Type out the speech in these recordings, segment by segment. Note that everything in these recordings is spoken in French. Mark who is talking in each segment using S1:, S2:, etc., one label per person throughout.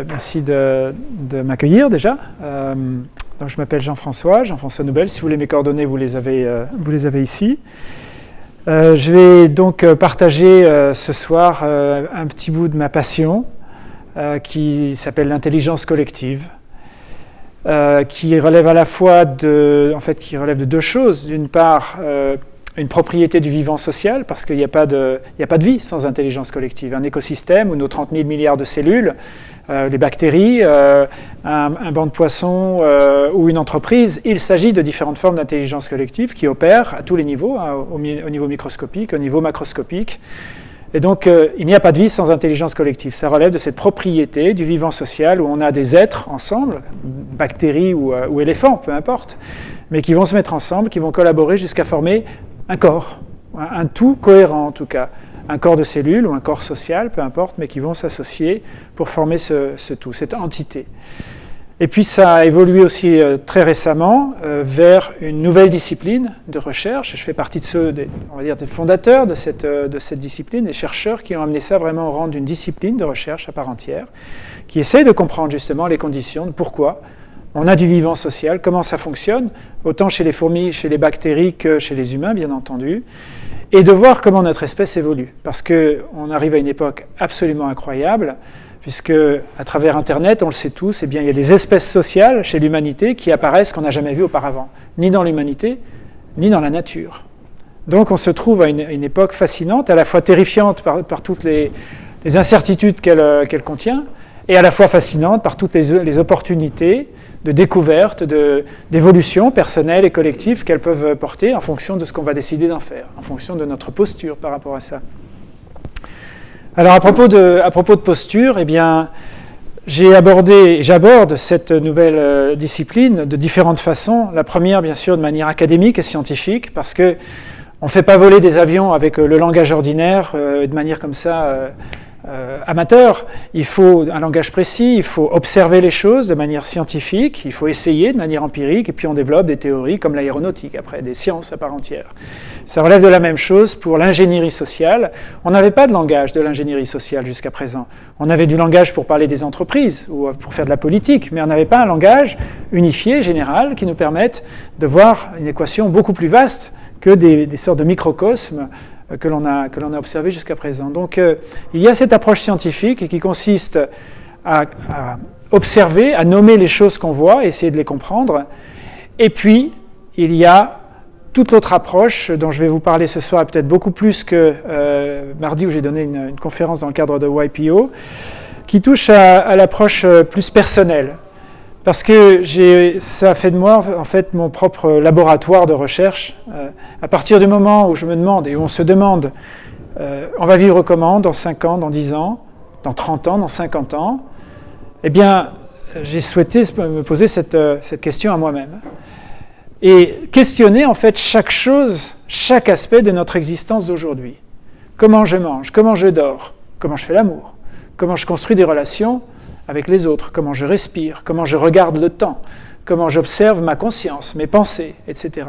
S1: merci de m'accueillir déjà. Donc je m'appelle Jean-François Noubel. Si vous voulez mes coordonnées, vous les avez ici. Je vais donc partager ce soir un petit bout de ma passion qui s'appelle l'intelligence collective, qui relève à la fois qui relève de deux choses. D'une part, une propriété du vivant social, parce qu'il n'y a pas de vie sans intelligence collective. Un écosystème où nos 30 000 milliards de cellules, les bactéries, un banc de poissons ou une entreprise, il s'agit de différentes formes d'intelligence collective qui opèrent à tous les niveaux, au niveau microscopique, au niveau macroscopique. Et donc, il n'y a pas de vie sans intelligence collective. Ça relève de cette propriété du vivant social où on a des êtres ensemble, bactéries ou éléphants, peu importe, mais qui vont se mettre ensemble, qui vont collaborer jusqu'à former un corps, un tout cohérent en tout cas, un corps de cellules ou un corps social, peu importe, mais qui vont s'associer pour former ce tout, cette entité. Et puis ça a évolué aussi très récemment vers une nouvelle discipline de recherche. Je fais partie de ceux, des fondateurs de cette discipline, des chercheurs qui ont amené ça vraiment au rang d'une discipline de recherche à part entière, qui essaie de comprendre justement les conditions de pourquoi on a du vivant social, comment ça fonctionne, autant chez les fourmis, chez les bactéries que chez les humains, bien entendu, et de voir comment notre espèce évolue. Parce qu'on arrive à une époque absolument incroyable, puisque à travers Internet, on le sait tous, il y a des espèces sociales chez l'humanité qui apparaissent qu'on n'a jamais vues auparavant, ni dans l'humanité, ni dans la nature. Donc on se trouve à une époque fascinante, à la fois terrifiante par toutes les incertitudes qu'elle contient, et à la fois fascinante par toutes les opportunités de découverte, d'évolution personnelle et collective qu'elles peuvent porter en fonction de ce qu'on va décider d'en faire, en fonction de notre posture par rapport à ça. Alors à propos de posture, j'aborde cette nouvelle discipline de différentes façons. La première, bien sûr, de manière académique et scientifique, parce que on ne fait pas voler des avions avec le langage ordinaire de manière comme ça amateur. Il faut un langage précis, il faut observer les choses de manière scientifique, il faut essayer de manière empirique, et puis on développe des théories comme l'aéronautique, après des sciences à part entière. Ça relève de la même chose pour l'ingénierie sociale. On n'avait pas de langage de l'ingénierie sociale jusqu'à présent. On avait du langage pour parler des entreprises ou pour faire de la politique, mais on n'avait pas un langage unifié, général, qui nous permette de voir une équation beaucoup plus vaste que des sortes de microcosmes que l'on a observé jusqu'à présent. Donc il y a cette approche scientifique qui consiste à observer, à nommer les choses qu'on voit, essayer de les comprendre. Et puis, il y a toute l'autre approche dont je vais vous parler ce soir, et peut-être beaucoup plus que mardi où j'ai donné une conférence dans le cadre de YPO, qui touche à l'approche plus personnelle. Parce que ça a fait de moi, en fait, mon propre laboratoire de recherche. À partir du moment où je me demande, et où on se demande, on va vivre comment dans 5 ans, dans 10 ans, dans 30 ans, dans 50 ans, j'ai souhaité me poser cette question à moi-même. Et questionner, en fait, chaque chose, chaque aspect de notre existence d'aujourd'hui. Comment je mange, comment je dors, comment je fais l'amour, comment je construis des relations avec les autres, comment je respire, comment je regarde le temps, comment j'observe ma conscience, mes pensées, etc.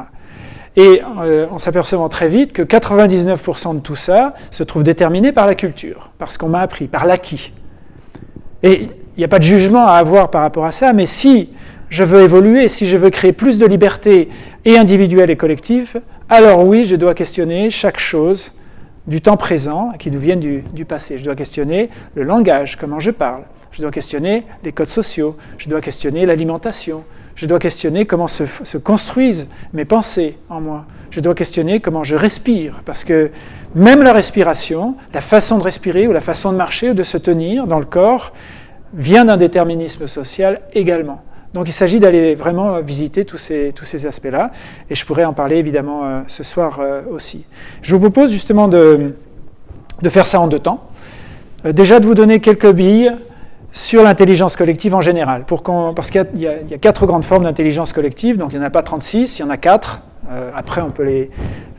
S1: Et on s'apercevant très vite que 99% de tout ça se trouve déterminé par la culture, par ce qu'on m'a appris, par l'acquis. Et il n'y a pas de jugement à avoir par rapport à ça, mais si je veux évoluer, si je veux créer plus de liberté et individuelle et collective, alors oui, je dois questionner chaque chose du temps présent qui nous vient du passé. Je dois questionner le langage, comment je parle. Je dois questionner les codes sociaux, je dois questionner l'alimentation, je dois questionner comment se construisent mes pensées en moi, je dois questionner comment je respire, parce que même la respiration, la façon de respirer ou la façon de marcher ou de se tenir dans le corps vient d'un déterminisme social également. Donc il s'agit d'aller vraiment visiter tous ces aspects-là, et je pourrais en parler évidemment ce soir aussi. Je vous propose justement de faire ça en 2 temps. Déjà de vous donner quelques billes sur l'intelligence collective en général, parce qu'il y a 4 grandes formes d'intelligence collective, donc il n'y en a pas 36, il y en a 4. Après, on peut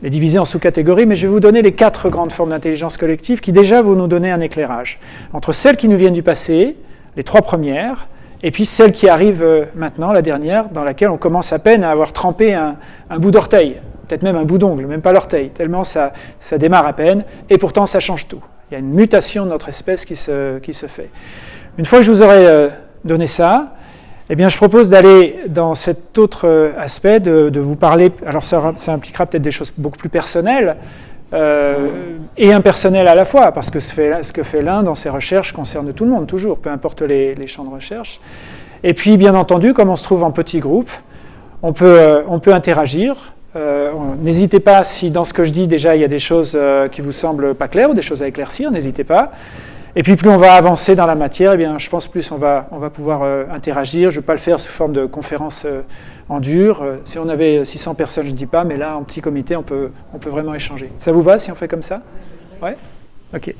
S1: les diviser en sous-catégories, mais je vais vous donner les 4 grandes formes d'intelligence collective qui déjà vont nous donner un éclairage. Entre celles qui nous viennent du passé, les 3 premières, et puis celle qui arrive maintenant, la dernière, dans laquelle on commence à peine à avoir trempé un bout d'orteil, peut-être même un bout d'ongle, même pas l'orteil, tellement ça démarre à peine, et pourtant ça change tout. Il y a une mutation de notre espèce qui se fait. Une fois que je vous aurai donné ça, eh bien, je propose d'aller dans cet autre aspect, de vous parler, alors ça impliquera peut-être des choses beaucoup plus personnelles, et impersonnelles à la fois, parce que ce que fait l'un dans ses recherches concerne tout le monde, toujours, peu importe les champs de recherche. Et puis, bien entendu, comme on se trouve en petits groupes, on peut interagir. N'hésitez pas, si dans ce que je dis déjà, il y a des choses qui vous semblent pas claires ou des choses à éclaircir, n'hésitez pas. Et puis plus on va avancer dans la matière, eh bien, je pense plus on va pouvoir interagir. Je ne vais pas le faire sous forme de conférence en dur. Si on avait 600 personnes, je ne dis pas, mais là, en petit comité, on peut vraiment échanger. Ça vous va si on fait comme ça? Ouais. Ok.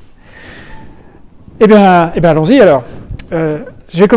S1: Eh bien allons-y alors.